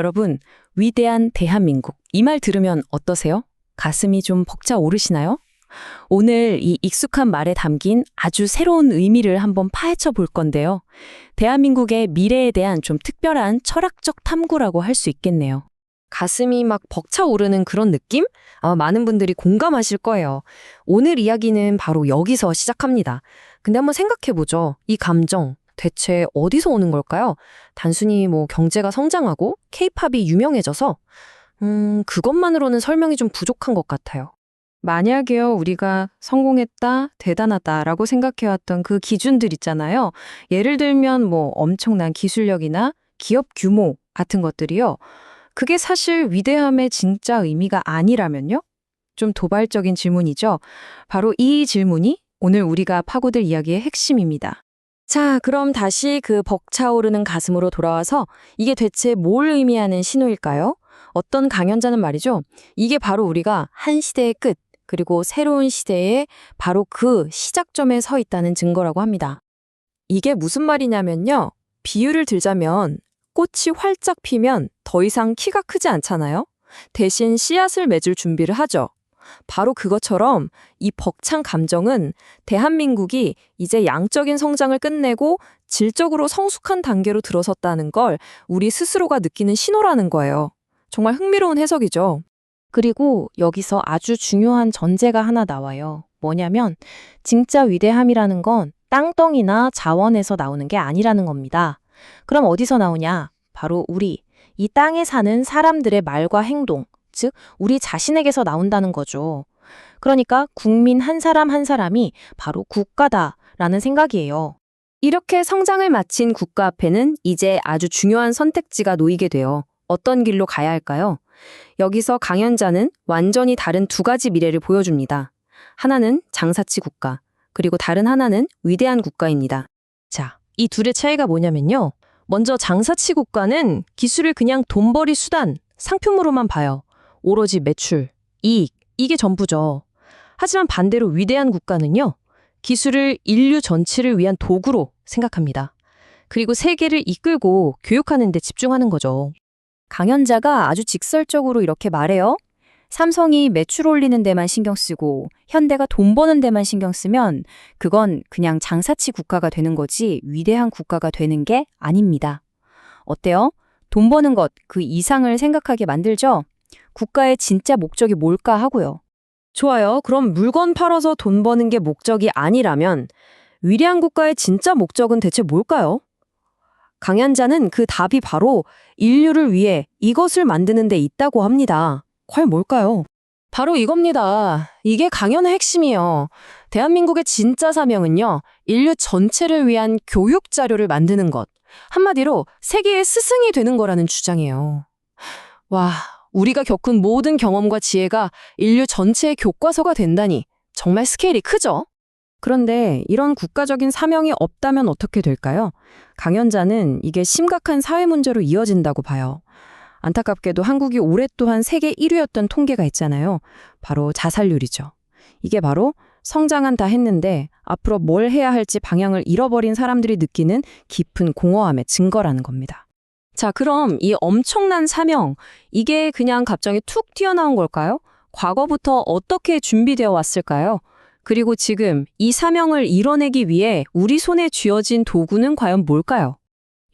여러분, 위대한 대한민국. 이 말 들으면 어떠세요? 가슴이 좀 벅차오르시나요? 오늘 이 익숙한 말에 담긴 아주 새로운 의미를 한번 파헤쳐 볼 건데요. 대한민국의 미래에 대한 좀 특별한 철학적 탐구라고 할 수 있겠네요. 가슴이 막 벅차오르는 그런 느낌? 아마 많은 분들이 공감하실 거예요. 오늘 이야기는 바로 여기서 시작합니다. 근데 한번 생각해보죠. 이 감정, 대체 어디서 오는 걸까요? 단순히 경제가 성장하고 케이팝이 유명해져서 그것만으로는 설명이 좀 부족한 것 같아요. 만약에요, 우리가 성공했다, 대단하다라고 생각해왔던 그 기준들 있잖아요. 예를 들면 엄청난 기술력이나 기업 규모 같은 것들이요. 그게 사실 위대함의 진짜 의미가 아니라면요? 좀 도발적인 질문이죠. 바로 이 질문이 오늘 우리가 파고들 이야기의 핵심입니다. 자, 그럼 다시 그 벅차오르는 가슴으로 돌아와서 이게 대체 뭘 의미하는 신호일까요? 어떤 강연자는 말이죠. 이게 바로 우리가 한 시대의 끝, 그리고 새로운 시대의 바로 그 시작점에 서 있다는 증거라고 합니다. 이게 무슨 말이냐면요. 비유를 들자면 꽃이 활짝 피면 더 이상 키가 크지 않잖아요. 대신 씨앗을 맺을 준비를 하죠. 바로 그것처럼 이 벅찬 감정은 대한민국이 이제 양적인 성장을 끝내고 질적으로 성숙한 단계로 들어섰다는 걸 우리 스스로가 느끼는 신호라는 거예요. 정말 흥미로운 해석이죠. 그리고 여기서 아주 중요한 전제가 하나 나와요. 뭐냐면 진짜 위대함이라는 건 땅덩이나 자원에서 나오는 게 아니라는 겁니다. 그럼 어디서 나오냐? 바로 우리, 이 땅에 사는 사람들의 말과 행동, 즉 우리 자신에게서 나온다는 거죠. 그러니까 국민 한 사람 한 사람이 바로 국가다라는 생각이에요. 이렇게 성장을 마친 국가 앞에는 이제 아주 중요한 선택지가 놓이게 돼요. 어떤 길로 가야 할까요? 여기서 강연자는 완전히 다른 두 가지 미래를 보여줍니다. 하나는 장사치 국가, 그리고 다른 하나는 위대한 국가입니다. 자, 이 둘의 차이가 뭐냐면요. 먼저 장사치 국가는 기술을 그냥 돈벌이 수단, 상품으로만 봐요. 오로지 매출, 이익, 이게 전부죠. 하지만 반대로 위대한 국가는요. 기술을 인류 전체를 위한 도구로 생각합니다. 그리고 세계를 이끌고 교육하는 데 집중하는 거죠. 강연자가 아주 직설적으로 이렇게 말해요. 삼성이 매출 올리는 데만 신경 쓰고 현대가 돈 버는 데만 신경 쓰면 그건 그냥 장사치 국가가 되는 거지 위대한 국가가 되는 게 아닙니다. 어때요? 돈 버는 것, 그 이상을 생각하게 만들죠? 국가의 진짜 목적이 뭘까 하고요. 좋아요. 그럼 물건 팔아서 돈 버는 게 목적이 아니라면 위대한 국가의 진짜 목적은 대체 뭘까요? 강연자는 그 답이 바로 인류를 위해 이것을 만드는 데 있다고 합니다. 과연 뭘까요? 바로 이겁니다. 이게 강연의 핵심이에요. 대한민국의 진짜 사명은요. 인류 전체를 위한 교육 자료를 만드는 것. 한마디로 세계의 스승이 되는 거라는 주장이에요. 와, 우리가 겪은 모든 경험과 지혜가 인류 전체의 교과서가 된다니 정말 스케일이 크죠? 그런데 이런 국가적인 사명이 없다면 어떻게 될까요? 강연자는 이게 심각한 사회 문제로 이어진다고 봐요. 안타깝게도 한국이 오랫동안 세계 1위였던 통계가 있잖아요. 바로 자살률이죠. 이게 바로 성장한다 했는데 앞으로 뭘 해야 할지 방향을 잃어버린 사람들이 느끼는 깊은 공허함의 증거라는 겁니다. 자, 그럼 이 엄청난 사명, 이게 그냥 갑자기 툭 튀어나온 걸까요? 과거부터 어떻게 준비되어 왔을까요? 그리고 지금 이 사명을 이뤄내기 위해 우리 손에 쥐어진 도구는 과연 뭘까요?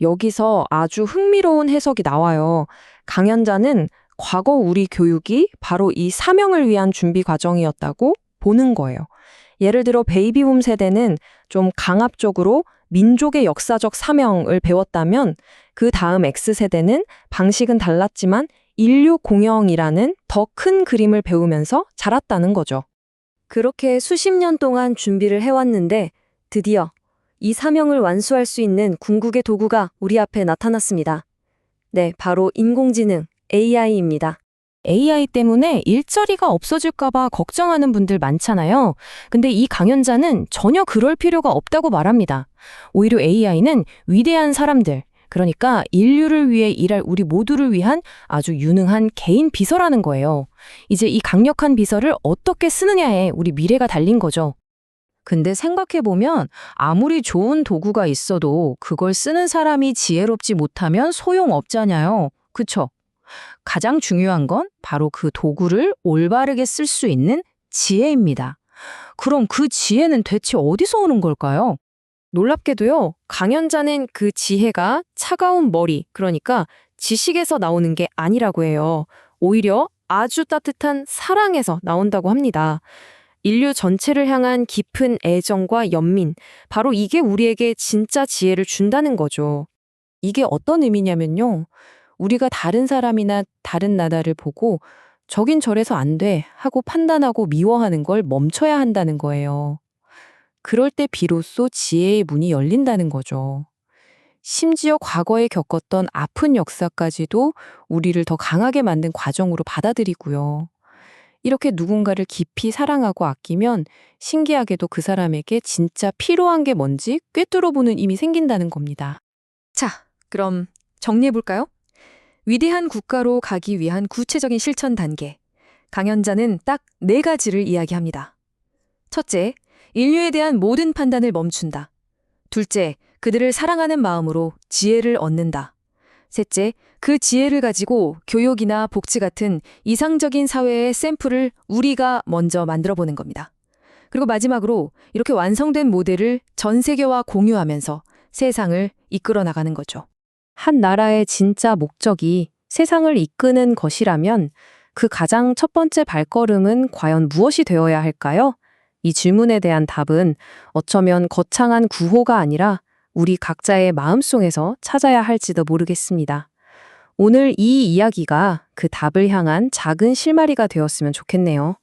여기서 아주 흥미로운 해석이 나와요. 강연자는 과거 우리 교육이 바로 이 사명을 위한 준비 과정이었다고 보는 거예요. 예를 들어 베이비붐 세대는 좀 강압적으로 민족의 역사적 사명을 배웠다면 그 다음 X세대는 방식은 달랐지만 인류 공영이라는 더 큰 그림을 배우면서 자랐다는 거죠. 그렇게 수십 년 동안 준비를 해왔는데 드디어 이 사명을 완수할 수 있는 궁극의 도구가 우리 앞에 나타났습니다. 네, 바로 인공지능, AI입니다. AI 때문에 일자리가 없어질까 봐 걱정하는 분들 많잖아요. 근데 이 강연자는 전혀 그럴 필요가 없다고 말합니다. 오히려 AI는 위대한 사람들, 그러니까 인류를 위해 일할 우리 모두를 위한 아주 유능한 개인 비서라는 거예요. 이제 이 강력한 비서를 어떻게 쓰느냐에 우리 미래가 달린 거죠. 근데 생각해보면 아무리 좋은 도구가 있어도 그걸 쓰는 사람이 지혜롭지 못하면 소용없잖아요. 그쵸? 가장 중요한 건 바로 그 도구를 올바르게 쓸 수 있는 지혜입니다. 그럼 그 지혜는 대체 어디서 오는 걸까요? 놀랍게도요, 강연자는 그 지혜가 차가운 머리, 그러니까 지식에서 나오는 게 아니라고 해요. 오히려 아주 따뜻한 사랑에서 나온다고 합니다. 인류 전체를 향한 깊은 애정과 연민, 바로 이게 우리에게 진짜 지혜를 준다는 거죠. 이게 어떤 의미냐면요. 우리가 다른 사람이나 다른 나라를 보고 저긴 저래서 안 돼 하고 판단하고 미워하는 걸 멈춰야 한다는 거예요. 그럴 때 비로소 지혜의 문이 열린다는 거죠. 심지어 과거에 겪었던 아픈 역사까지도 우리를 더 강하게 만든 과정으로 받아들이고요. 이렇게 누군가를 깊이 사랑하고 아끼면 신기하게도 그 사람에게 진짜 필요한 게 뭔지 꿰뚫어보는 힘이 생긴다는 겁니다. 자, 그럼 정리해볼까요? 위대한 국가로 가기 위한 구체적인 실천 단계. 강연자는 딱 4가지를 이야기합니다. 첫째, 인류에 대한 모든 판단을 멈춘다. 둘째, 그들을 사랑하는 마음으로 지혜를 얻는다. 셋째, 그 지혜를 가지고 교육이나 복지 같은 이상적인 사회의 샘플을 우리가 먼저 만들어보는 겁니다. 그리고 마지막으로 이렇게 완성된 모델을 전 세계와 공유하면서 세상을 이끌어 나가는 거죠. 한 나라의 진짜 목적이 세상을 이끄는 것이라면 그 가장 첫 번째 발걸음은 과연 무엇이 되어야 할까요? 이 질문에 대한 답은 어쩌면 거창한 구호가 아니라 우리 각자의 마음속에서 찾아야 할지도 모르겠습니다. 오늘 이 이야기가 그 답을 향한 작은 실마리가 되었으면 좋겠네요.